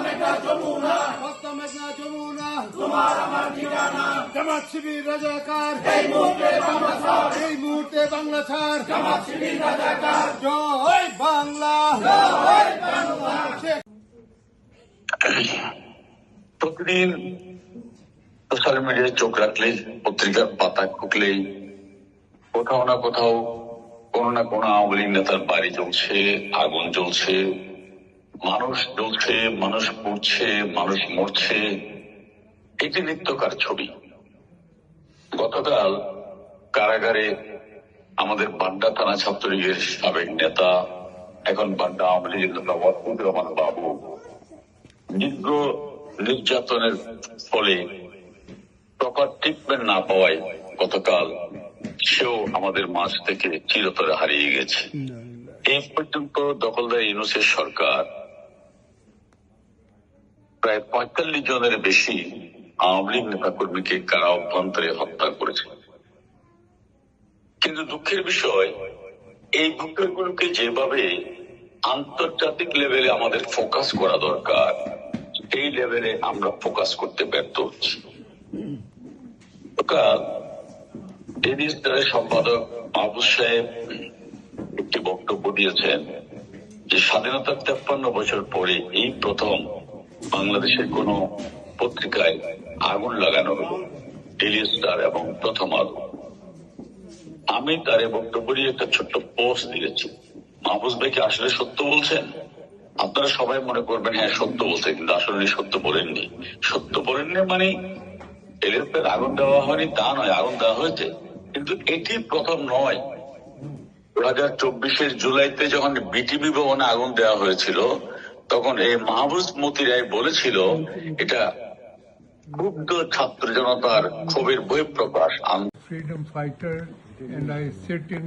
মেঘনা যমুনা তোমার আমার ঠিকানা জামাত শিবির রাজাকার এই মুহূর্তে বাংলা ছাড় জামাত শিবির রাজাকার জয় বাংলা প্রতিদিন সোশ্যাল মিডিয়ায় চোখ রাখলেই পত্রিকার পাতা খুঁকলেই কোথাও না কোথাও কোনো না কোনো আওয়ামী লীগ নেতার বাড়ি জ্বলছে, আগুন জ্বলছে, মানুষ জ্বলছে, মানুষ পুড়ছে, মানুষ মরছে। এটি নিত্যকার ছবি। গতকাল কারাগারে আমাদের বাড্ডা থানা ছাত্রলীগের সাবেক নেতা, এখন বাড্ডা আওয়ামী লীগের নেতা ওয়াকুর রহমান বাবু নিগ্র নির্যাতনের ফলে প্রপার ট্রিটমেন্ট না পাওয়ায় গতকাল সেও আমাদের মাঝ থেকে চিরতরে হারিয়ে গেছে। এই পর্যন্ত দখলদার ইউনূসের সরকার প্রায় ৪৫ জনের বেশি আওয়ামী লীগ নেতা কর্মীকে কারা অভ্যন্তরে হত্যা করেছে। কিন্তু দুঃখের বিষয়, এই ঘটনাগুলোকে যেভাবে আন্তর্জাতিক লেভেলে আমাদের ফোকাস করা দরকার, এই লেভেলে আমরা ফোকাস করতে ব্যর্থ হচ্ছি। ডেইলি স্টারের সম্পাদক মাহফুজ সাহেব একটি বক্তব্য দিয়েছেন যে স্বাধীনতার ৫৩ বছর পরে এই প্রথম বাংলাদেশের কোন পত্রিকায় আগুন লাগানো হলো, ডেইলি স্টার এবং প্রথম আলো। আমি তার এই বক্তব্য নিয়ে একটা ছোট্ট পোস্ট দিয়েছি। মাহফুজ ভাই কি আসলে সত্য বলছেন? আপনারা সবাই মনে করবেন হ্যাঁ সত্য বলছে, কিন্তু আসলে সত্য বলেননি। সত্য বলেননি মানে এলএফের আগুন দেওয়া হয়নি তা নয়, আগুন দেওয়া হয়েছে, কিন্তু এটি প্রথম নয়। 2024 জুলাইতে যখন বিটিভি ভবনে আগুন দেওয়া হয়েছিল, তখন এই মাহফুজ মতি রায় বলেছিল এটা ক্ষুব্ধ ছাত্র জনতার ক্ষোভের বহিঃপ্রকাশ। Freedom fighter, and I sit in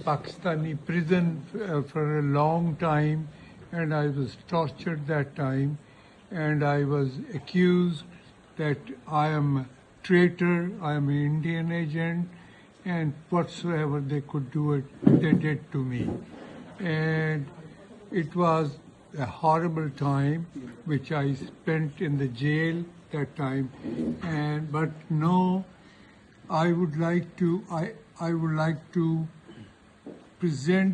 Pakistani prison for a long time, and I was tortured that time, and I was accused that I am a traitor, I am an Indian agent, and whatsoever they could do it, they did to me. And it was a horrible time which I spent in the jail that time, but no, I would like to present